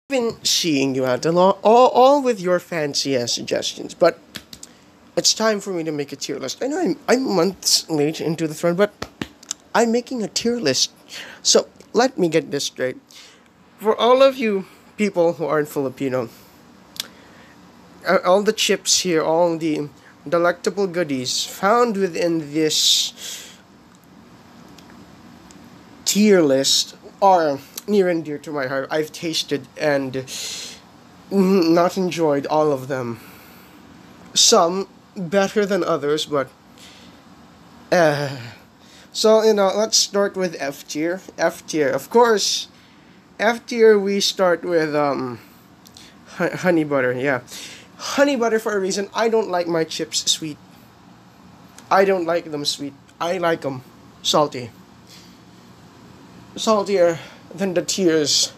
Been seeing you out a lot, all with your fancy ass suggestions, but it's time for me to make a tier list. I know I'm months late into the thread, but I'm making a tier list. So let me get this straight. For all of you people who aren't Filipino, all the chips here, all the delectable goodies found within this tier list are near and dear to my heart. I've tasted and not enjoyed all of them. Some better than others, but uh, so let's start with F tier. F tier, of course. F tier, we start with honey butter. Yeah, honey butter for a reason. I don't like my chips sweet. I don't like them sweet. I like them salty. Saltier than the tears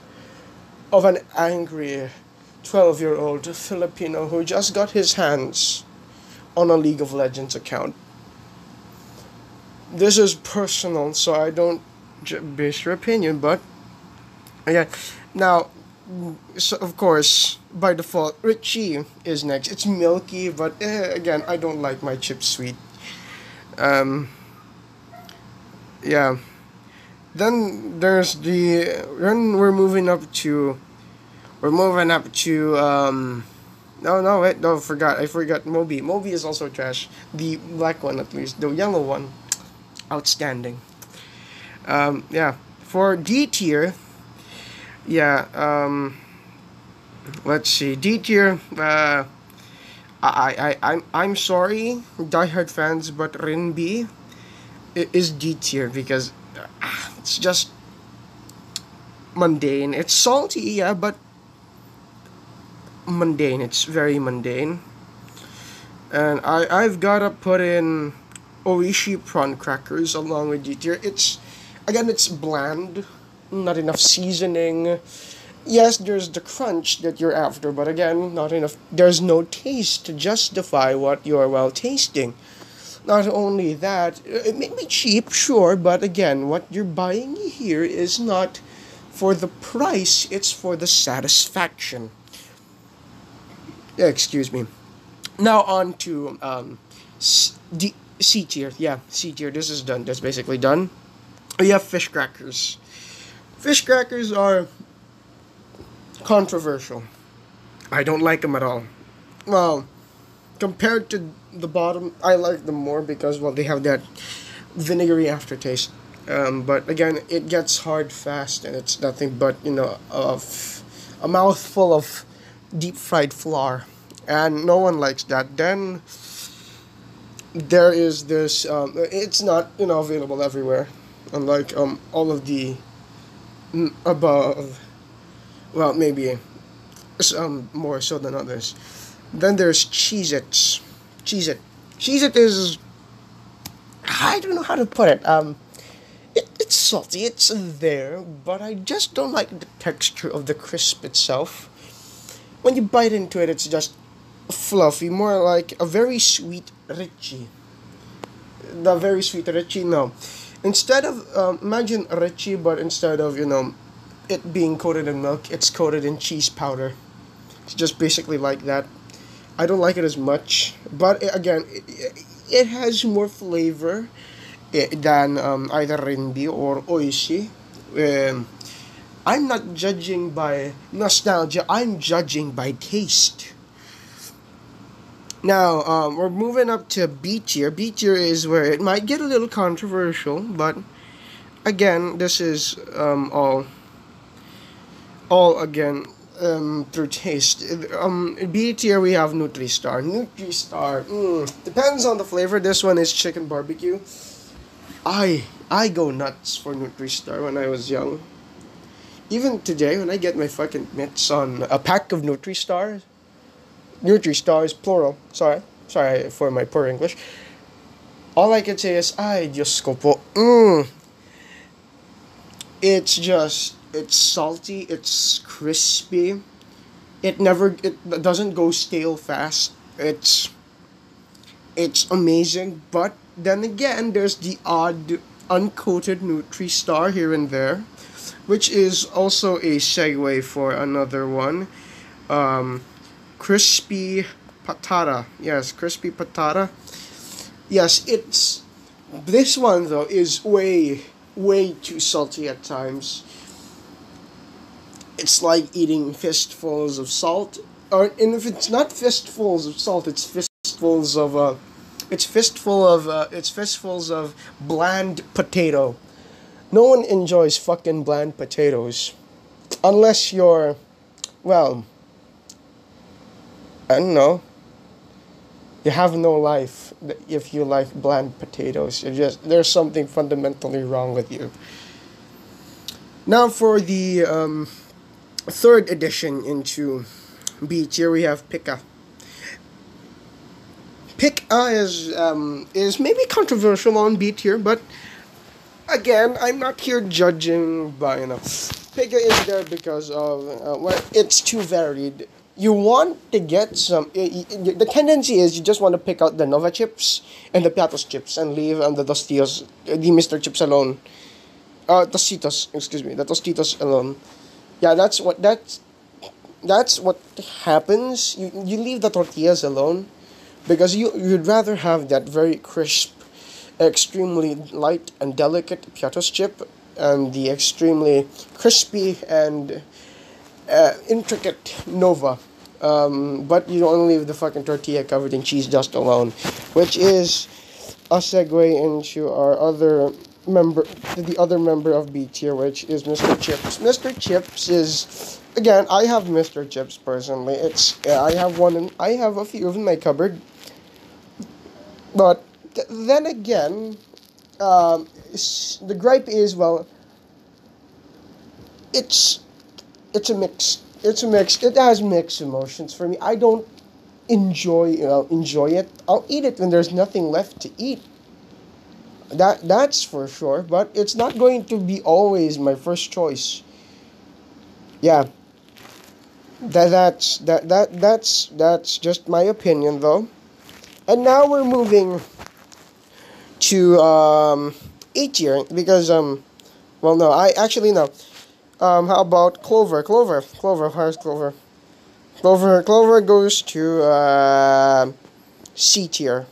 of an angry 12-year-old Filipino who just got his hands on a League of Legends account. This is personal, so I don't base your opinion, but yeah. Now, so of course, by default, Richie is next. It's milky, but again, I don't like my chips sweet. Um, yeah. Then there's then we're moving up to no, wait, no, I forgot Moby. Moby is also trash. The black one, at least. The yellow one, outstanding. Yeah. For D tier, yeah, let's see. D tier, I'm sorry, diehard fans, but Rinbi is D tier because it's just mundane. It's salty, yeah, but mundane. It's very mundane. And I've gotta put in Oishi prawn crackers along with D tier. It's bland, not enough seasoning. Yes, there's the crunch that you're after, but again, not enough. There's no taste to justify what you're tasting. Not only that, it may be cheap, sure, but again, what you're buying here is not for the price, it's for the satisfaction. Yeah, excuse me. Now on to C tier. Yeah, C tier. This is done. That's basically done. We have fish crackers. Fish crackers are controversial. I don't like them at all. Well, compared to the bottom, I like them more because they have that vinegary aftertaste. But again, it gets hard fast, and it's nothing but a mouthful of deep fried flour, and no one likes that. Then there is this. It's not available everywhere, unlike all of the above. Well, maybe some more so than others. Then there's Cheez-Its. Cheez-It. Cheez-It is... I don't know how to put it. It's salty, it's there, but I just don't like the texture of the crisp itself. When you bite into it, it's just fluffy, more like a very sweet Richie. The very sweet Richie, no. Instead of, imagine Richie, but instead of, it being coated in milk, it's coated in cheese powder. It's just basically like that. I don't like it as much, but again, it has more flavor than either Rinbi or Oishi. I'm not judging by nostalgia, I'm judging by taste. Now, we're moving up to B tier. B tier is where it might get a little controversial, but again, this is all again through taste. B tier we have Nutri-Star. Nutri-Star, depends on the flavor. This one is chicken barbecue. I go nuts for Nutri-Star when I was young. Even today, when I get my fucking mitts on a pack of Nutri-Stars, Nutri-Stars plural. Sorry for my poor English. All I can say is, ay, Diyos ko po. It's salty, it's crispy. It doesn't go stale fast. It's amazing, but then again, there's the odd uncoated Nutri-Star here and there. which is also a segue for another one. Um, Crispy patata. Yes, crispy patata. Yes, it's this one though is way too salty at times. It's like eating fistfuls of salt, and if it's not fistfuls of salt, it's fistfuls of it's fistfuls of bland potato. No one enjoys fucking bland potatoes, unless you're, well, I don't know. You have no life if you like bland potatoes. You just there's something fundamentally wrong with you. Now for the third edition into B tier, we have Pika. Pika is maybe controversial on B tier, but again, I'm not here judging by Pika is there because of well, it's too varied. You want to get some. The tendency is you just want to pick out the Nova chips and the Piatos chips and leave the Tostitos, the Mr. Chips alone. Tostitos, excuse me, the Tostitos alone. Yeah, that's what happens. You leave the tortillas alone because you'd rather have that very crisp, extremely light and delicate Piatos chip and the extremely crispy and intricate Nova. But you don't leave the fucking tortilla covered in cheese dust alone, which is a segue into our other member, the other member of B tier, which is Mr. Chips. Mr. Chips is, again, I have Mr. Chips personally. I have one, and I have a few in my cupboard. But then again, the gripe is, well, it's a mix. It's a mix. It has mixed emotions for me. I don't enjoy it. I'll eat it when there's nothing left to eat. That's for sure. But it's not going to be always my first choice. Yeah. That's just my opinion though. And now we're moving to A tier because well no, I actually no. How about Clover? Where's Clover? Clover goes to C tier.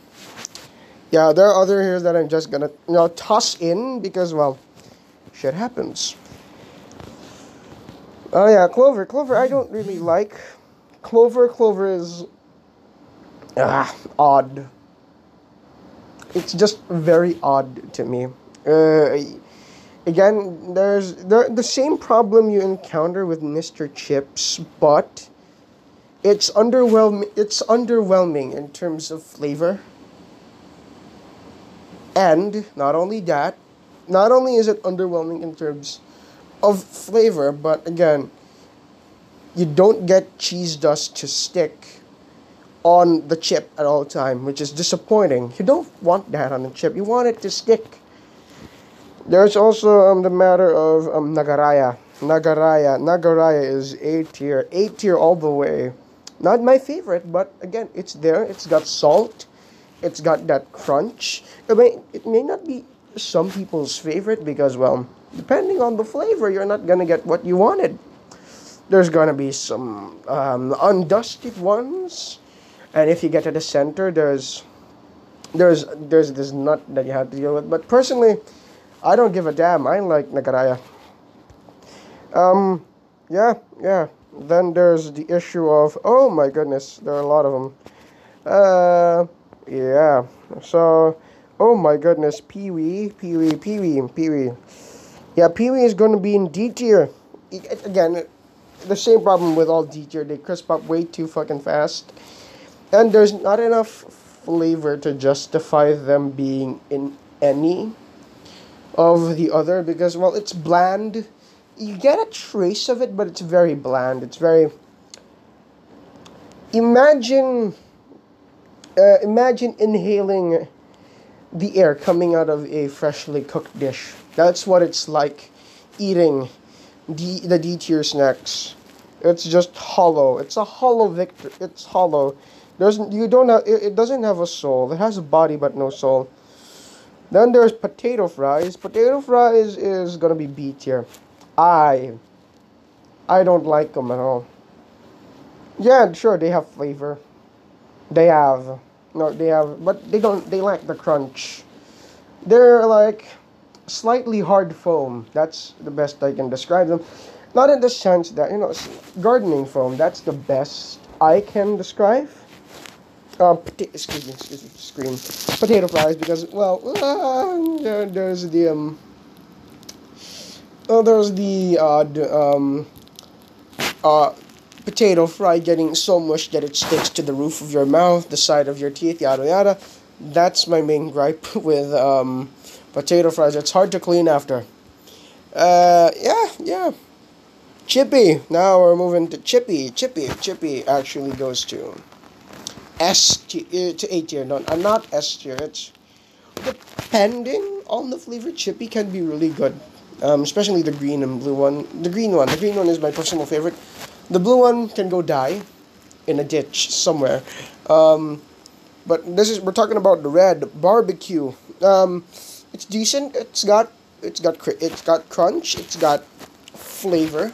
Yeah, there are other here that I'm just gonna toss in because, well, shit happens. Oh yeah, Clover I don't really like. Clover is odd. It's just very odd to me. Again, there's the same problem you encounter with Mr. Chips, but it's underwhelming. It's underwhelming in terms of flavor. And not only that, not only is it underwhelming in terms of flavor, but again, you don't get cheese dust to stick on the chip at all time, which is disappointing. You don't want that on the chip. You want it to stick. There's also the matter of Nagaraya. Nagaraya is A tier all the way. Not my favorite, but again, it's there. It's got salt. It's got that crunch. It may not be some people's favorite because, well, depending on the flavor, you're not gonna get what you wanted. There's gonna be some undusted ones, and if you get to the center, there's this nut that you have to deal with. But personally, I don't give a damn. I like Nagaraya. Yeah. Then there's the issue of, oh my goodness, there are a lot of them. Yeah. So, oh my goodness, Pee-wee. Yeah, Pee-wee is going to be in D tier. Again, the same problem with all D tier. They crisp up way too fucking fast. And there's not enough flavor to justify them being in any of the other because, well, it's bland. You get a trace of it, but it's very bland. It's very... Imagine inhaling the air coming out of a freshly cooked dish. That's what it's like eating the D tier snacks. It's just hollow. It's a hollow victor. It's hollow. It doesn't have a soul. It has a body but no soul. Then there's potato fries. Potato fries is gonna be B tier. I I don't like them at all. Yeah, sure, they have flavor. They have no, they have, but they don't. They lack the crunch. They're like slightly hard foam. That's the best I can describe them. Not in the sense that gardening foam. That's the best I can describe. Excuse me, screen. Potato fries because well, there's the there's the uh, potato fry getting so mushed that it sticks to the roof of your mouth, the side of your teeth, yada yada. That's my main gripe with potato fries. It's hard to clean after. Yeah. Chippy. Now we're moving to Chippy. Chippy actually goes to to A tier. No, not S tier. It's depending on the flavor. Chippy can be really good. Especially the green and blue one. The green one. The green one is my personal favorite. The blue one can go die in a ditch somewhere. But we're talking about the red barbecue. It's decent. It's got crunch. It's got flavor.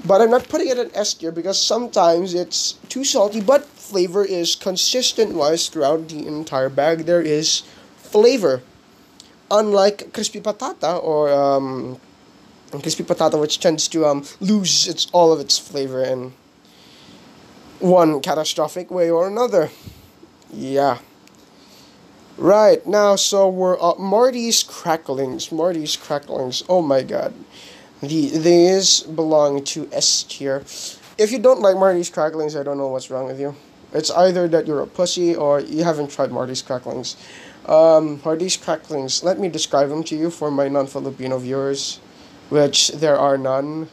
But I'm not putting it in S tier because sometimes it's too salty. But flavor is consistent wise throughout the entire bag. There is flavor, unlike crispy patata or crispy patata, which tends to lose all of its flavor in one catastrophic way or another. Yeah. Right now, so we're Marty's cracklings. Marty's cracklings. Oh my god, these belong to S tier. If you don't like Marty's cracklings, I don't know what's wrong with you. It's either that you're a pussy or you haven't tried Marty's cracklings. Marty's cracklings. Let me describe them to you for my non-Filipino viewers, which there are none.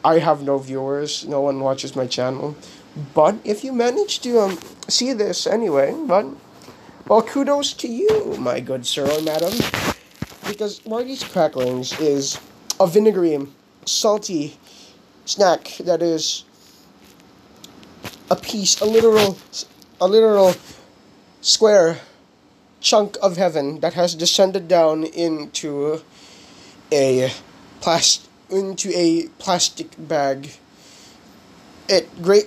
I have no viewers. No one watches my channel. But if you manage to see this anyway, well, kudos to you, my good sir or madam, because Marty's cracklings is a vinegary, salty snack that is a literal square chunk of heaven that has descended down into a plastic bag.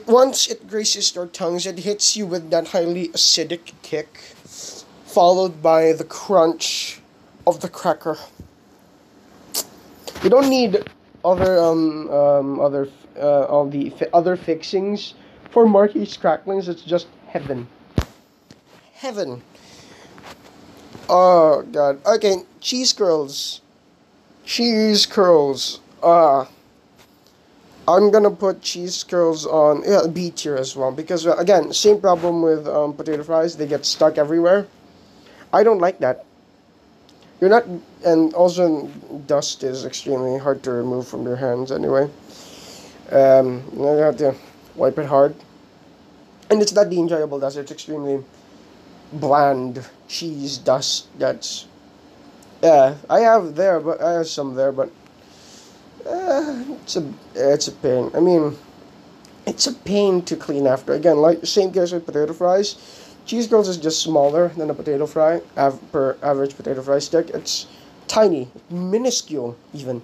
Once it graces your tongues, it hits you with that highly acidic kick, followed by the crunch of the cracker. You don't need all the other fixings for Marquis cracklings. It's just heaven. Heaven. Oh god. Okay, cheese curls. Cheese curls. I'm gonna put cheese curls on B tier as well because again, same problem with potato fries. They get stuck everywhere. I don't like that. You're not, and also dust is extremely hard to remove from your hands anyway. You have to wipe it hard, and it's not the enjoyable dust. It's extremely bland cheese dust. That's I have some there, but it's a pain. I mean, it's a pain to clean after. Again, like same case with potato fries. Cheese curls is just smaller than a potato fry per average potato fry stick. It's tiny, minuscule even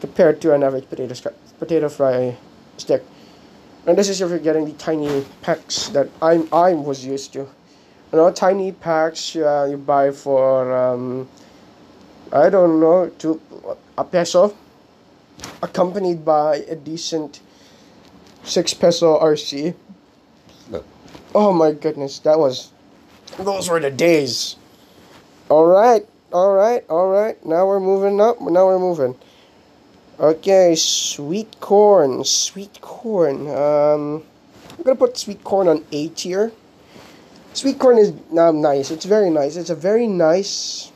compared to an average potato fry stick. And this is if you're getting the tiny packs that I was used to. Tiny packs you buy for I don't know, a peso, accompanied by a decent 6 peso RC. Oh my goodness, those were the days. All right. Now we're moving up. Okay, sweet corn. I'm gonna put sweet corn on A tier. Sweet corn is nice. It's very nice. It's a very nice,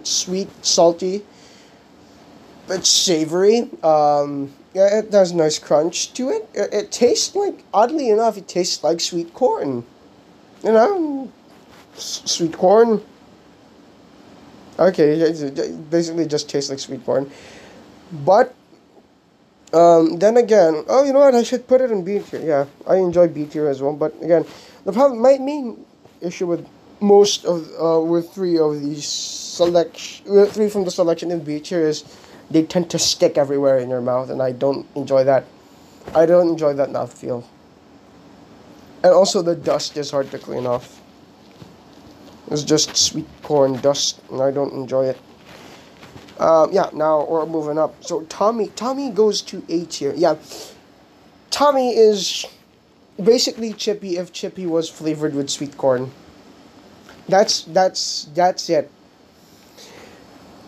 sweet, salty, but savory. Yeah, it has nice crunch to it. It tastes like, oddly enough, it tastes like sweet corn. Sweet corn. Okay, it basically just tastes like sweet corn. But then again, you know what? I should put it in B tier. Yeah, I enjoy B tier as well. But again, my main issue with most of with three of these three from the selection in B tier is they tend to stick everywhere in your mouth, and I don't enjoy that. I don't enjoy that mouthfeel. And also the dust is hard to clean off. It's just sweet corn dust, and I don't enjoy it. Yeah, now we're moving up. So Tommy goes to A tier. Yeah, Tommy is basically Chippy if Chippy was flavored with sweet corn. That's it.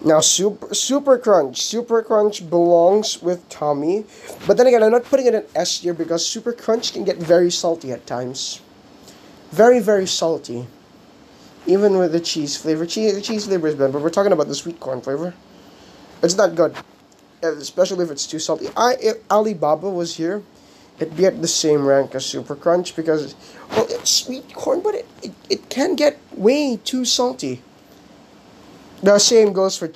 Now Super Crunch belongs with Tommy, but then again, I'm not putting it in S tier because Super Crunch can get very salty at times. Very, very salty. Even with the cheese flavor. The cheese flavor is bad, but we're talking about the sweet corn flavor. It's not good. Especially if it's too salty. If Alibaba was here, it'd be at the same rank as Super Crunch because, well, it's sweet corn, but it can get way too salty. The same goes for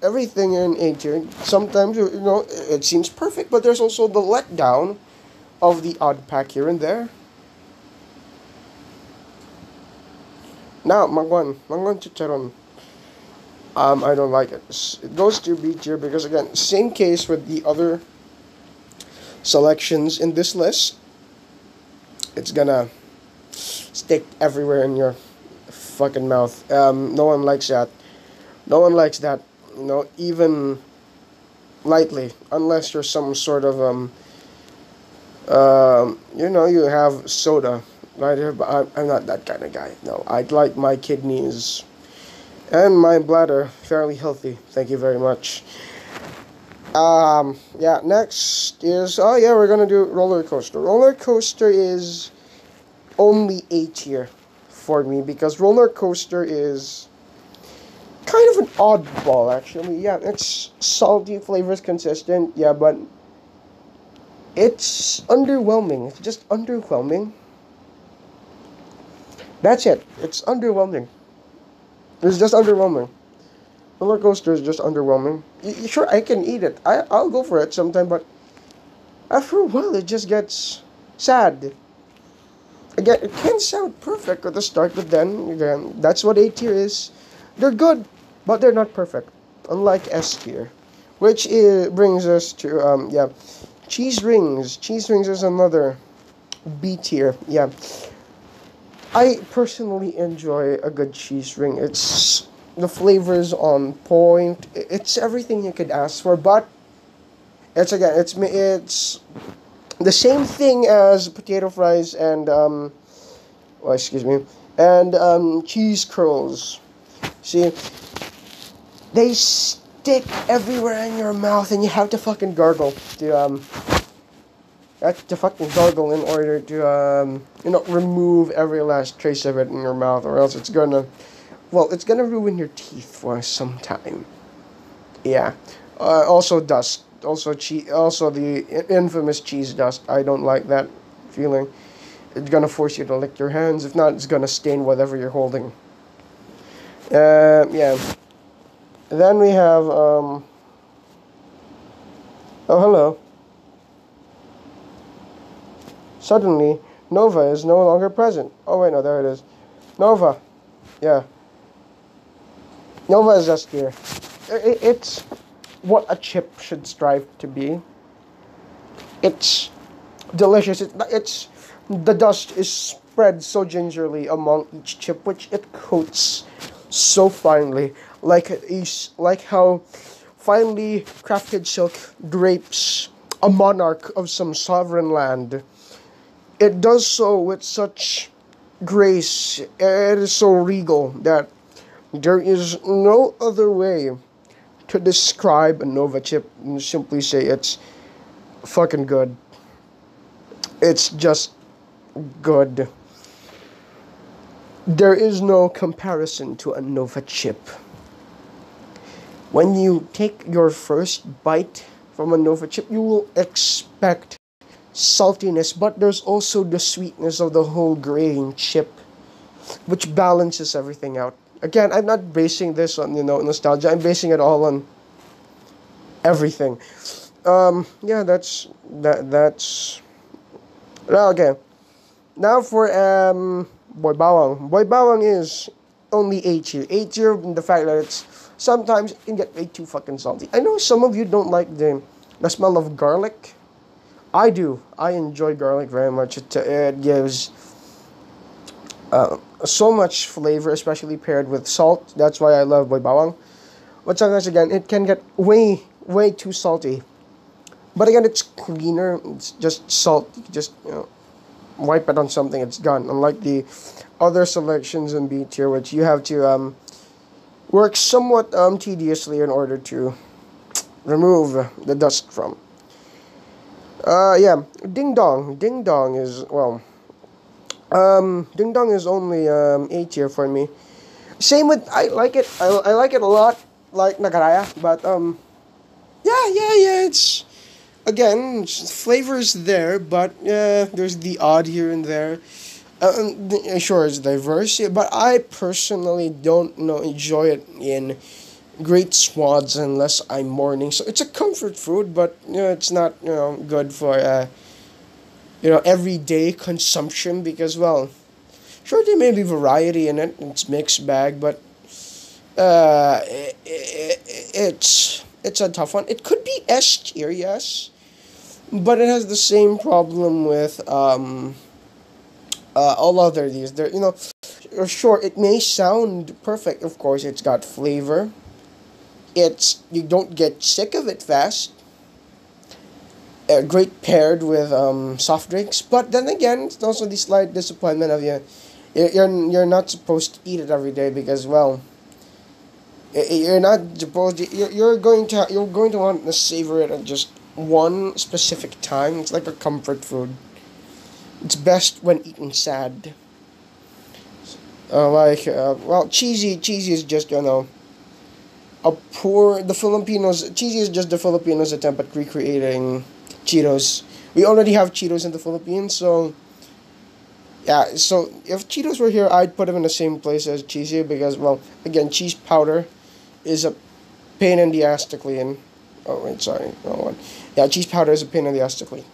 everything in A tier. Sometimes, it seems perfect, but there's also the letdown of the odd pack here and there. Now, Mangwan Chicharon. I don't like it. It goes to B tier because, again, same case with the other selections in this list. It's gonna stick everywhere in your fucking mouth. No one likes that. No one likes that, even lightly, unless you're some sort of, you have soda. Right here, but I'm not that kind of guy. No, I'd like my kidneys and my bladder fairly healthy. Thank you very much. Yeah, next is, we're gonna do roller coaster. Roller coaster is only A tier for me because roller coaster is kind of an oddball, actually. Yeah, it's salty, flavors consistent, yeah, but it's underwhelming. It's just underwhelming. That's it. It's underwhelming. It's just underwhelming. Roller coaster is just underwhelming. Sure, I can eat it. I'll go for it sometime, but after a while, it just gets sad. Again, it can sound perfect at the start, but then, again, that's what A tier is. They're good, but they're not perfect. Unlike S tier. Which brings us to, cheese rings. Cheese rings is another B tier. Yeah. I personally enjoy a good cheese ring. It's the flavors on point. It's everything you could ask for, but it's the same thing as potato fries and cheese curls. See, they stick everywhere in your mouth, and you have to fucking gargle to fucking gargle in order to remove every last trace of it in your mouth, or else it's gonna ruin your teeth for some time. Yeah. Also dust. Also the infamous cheese dust. I don't like that feeling. It's gonna force you to lick your hands. If not, it's gonna stain whatever you're holding. Yeah. Then we have oh, hello. Suddenly, Nova is no longer present. Oh wait, no, there it is. Nova. Yeah. Nova is just here. It's what a chip should strive to be. It's delicious. It's the dust is spread so gingerly among each chip, which it coats so finely, like how finely crafted silk drapes a monarch of some sovereign land. It does so with such grace. It is so regal that there is no other way to describe a Nova chip and simply say it's fucking good. It's just good. There is no comparison to a Nova chip. When you take your first bite from a Nova chip, you will expect saltiness, but there's also the sweetness of the whole grain chip, which balances everything out. Again, I'm not basing this on nostalgia. I'm basing it all on everything. That's okay. Now for Boy Bawang. Boy Bawang is only A tier. A tier in the fact that it's sometimes it can get way too fucking salty. I know some of you don't like the smell of garlic. I do. I enjoy garlic very much. It gives so much flavor, especially paired with salt. That's why I love Boy Bawang. But sometimes again, it can get way too salty. But again, it's cleaner. It's just salt. You can just wipe it on something. It's gone. Unlike the other selections in B tier, which you have to work somewhat tediously in order to remove the dust from. Yeah, Ding Dong. Ding Dong is Ding Dong is only A tier for me. Same with I like it. I like it a lot. Like Nagaraya, but yeah. It's again flavors there, but there's the odd here and there. Sure, it's diverse, yeah, but I personally don't enjoy it in great swaths unless I'm mourning. So it's a comfort food, but it's not good for everyday consumption because sure there may be variety in it. It's mixed bag, but it's a tough one. It could be S tier, yes, but it has the same problem with all other these. There, sure it may sound perfect. Of course, it's got flavor. You don't get sick of it fast. Great paired with soft drinks, but then again, it's also the slight disappointment of you're not supposed to eat it every day because you're not supposed to, you're going to want to savor it at just one specific time. It's like a comfort food. It's best when eaten sad. Cheesy is just cheesy is just the Filipinos attempt at recreating Cheetos. We already have Cheetos in the Philippines, so yeah, so if Cheetos were here, I'd put them in the same place as cheesy because, again, cheese powder is a pain in the ass to clean. Oh, wait, sorry, wrong one. Yeah, cheese powder is a pain in the ass to clean.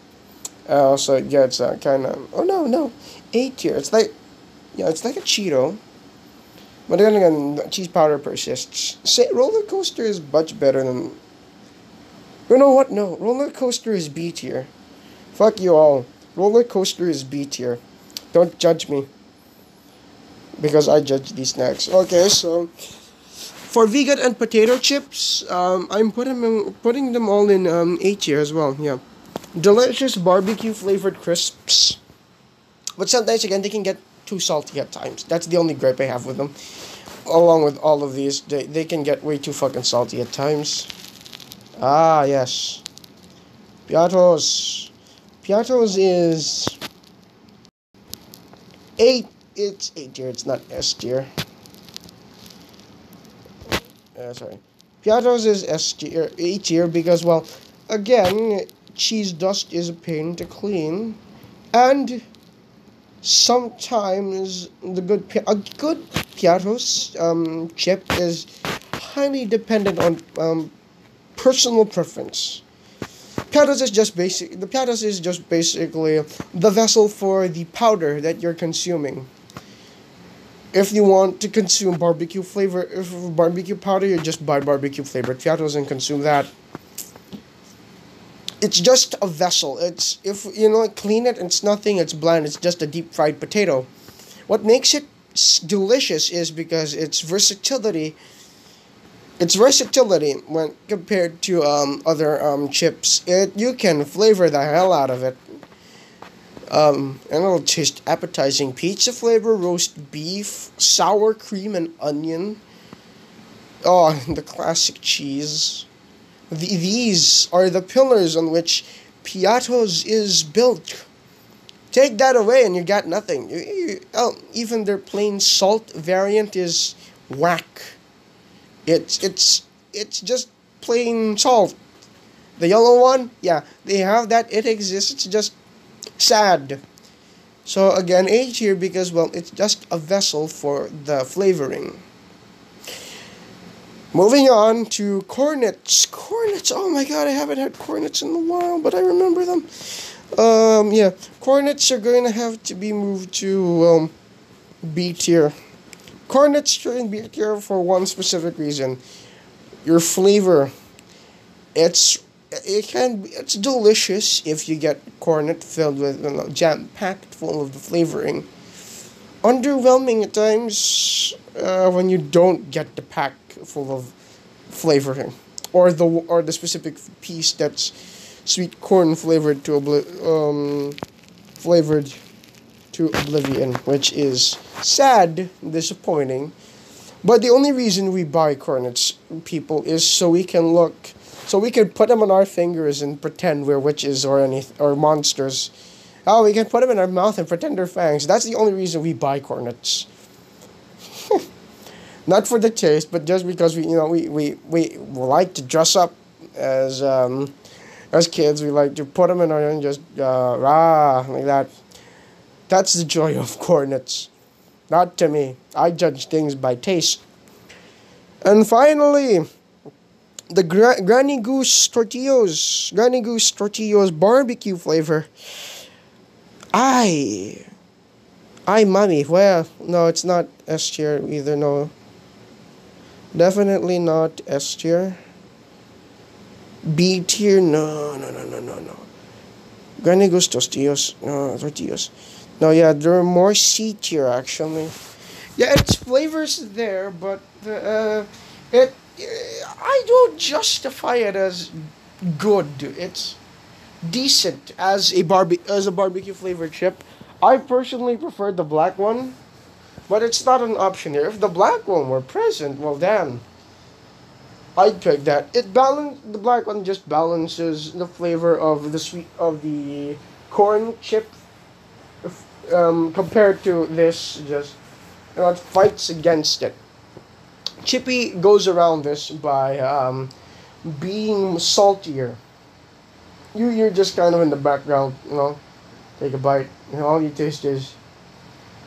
So yeah, it's kind of, oh no, A tier. It's like a Cheeto. But then again, cheese powder persists. Roller coaster is much better than. You know what? No, roller coaster is B tier. Fuck you all. Roller coaster is B tier. Don't judge me. Because I judge these snacks. Okay, so for vegan and potato chips, I'm putting them all in A tier as well. Yeah, delicious barbecue flavored crisps. But sometimes again they can get too salty at times. That's the only gripe I have with them. Along with all of these, they can get way too fucking salty at times. Ah, yes. Piatos. Piatos is it's A tier, it's not S tier. Sorry. Piatos is S tier, A tier because, again, cheese dust is a pain to clean. And sometimes a good Piatos chip is highly dependent on personal preference. Piatos is just basic. The Piatos is just basically the vessel for the powder that you're consuming. If you want to consume barbecue powder, you just buy barbecue flavored Piatos and consume that. It's just a vessel. If clean it, it's nothing. It's bland. It's just a deep fried potato. What makes it delicious is because its versatility. Its versatility when compared to other chips. You can flavor the hell out of it. And it'll taste appetizing. Pizza flavor, roast beef, sour cream and onion. Oh, the classic cheese. These are the pillars on which Piatos is built. Take that away and you got nothing. Even their plain salt variant is whack. It's just plain salt. The yellow one, yeah, they have that. It exists. It's just sad. So again, A tier because it's just a vessel for the flavoring. Moving on to Cornets. Cornets, oh my god, I haven't had Cornets in a while, but I remember them. Yeah, Cornets are going to have to be moved to, B tier. Cornets are in B tier for one specific reason. Your flavor. It's it's delicious if you get cornet filled with, jam packed full of the flavoring. Underwhelming at times when you don't get the pack full of flavoring, or the specific piece that's sweet corn flavored to oblivion, which is sad, disappointing. But the only reason we buy cornets, people, is so we can put them on our fingers and pretend we're witches or monsters. Oh, we can put them in our mouth and pretend they're fangs. That's the only reason we buy cornets. Not for the taste, but just because we like to dress up as kids. We like to put them in our and just rah like that. That's the joy of cornets. Not to me. I judge things by taste. And finally, the Granny Goose tortillas. Granny Goose tortillas barbecue flavor. I mommy. Well, no, it's not S tier either. No, definitely not S tier. B tier. No, no, no, no, no, no. Granny Goose tortillas. No, tortillas. No, yeah, there are more C tier actually. Yeah, its flavors there, but it I don't justify it as good. It's decent as a barbecue flavored chip. I personally prefer the black one, but it's not an option here. If the black one were present, well, damn, I'd pick that. The black one just balances the flavor of the sweet of the corn chip, compared to this. Just, it fights against it. Chippy goes around this by being saltier. You're just kind of in the background, take a bite. All you taste is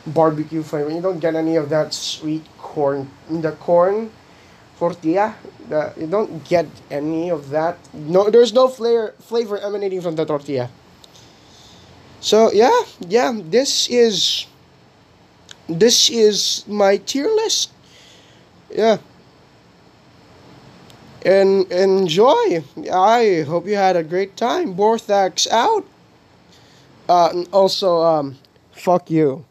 barbecue flavor. You don't get any of that sweet corn. The corn tortilla, you don't get any of that. No, there's no flavor emanating from the tortilla. So yeah, this is my tier list. Yeah, and enjoy. I hope you had a great time. Borthax out. And also, fuck you.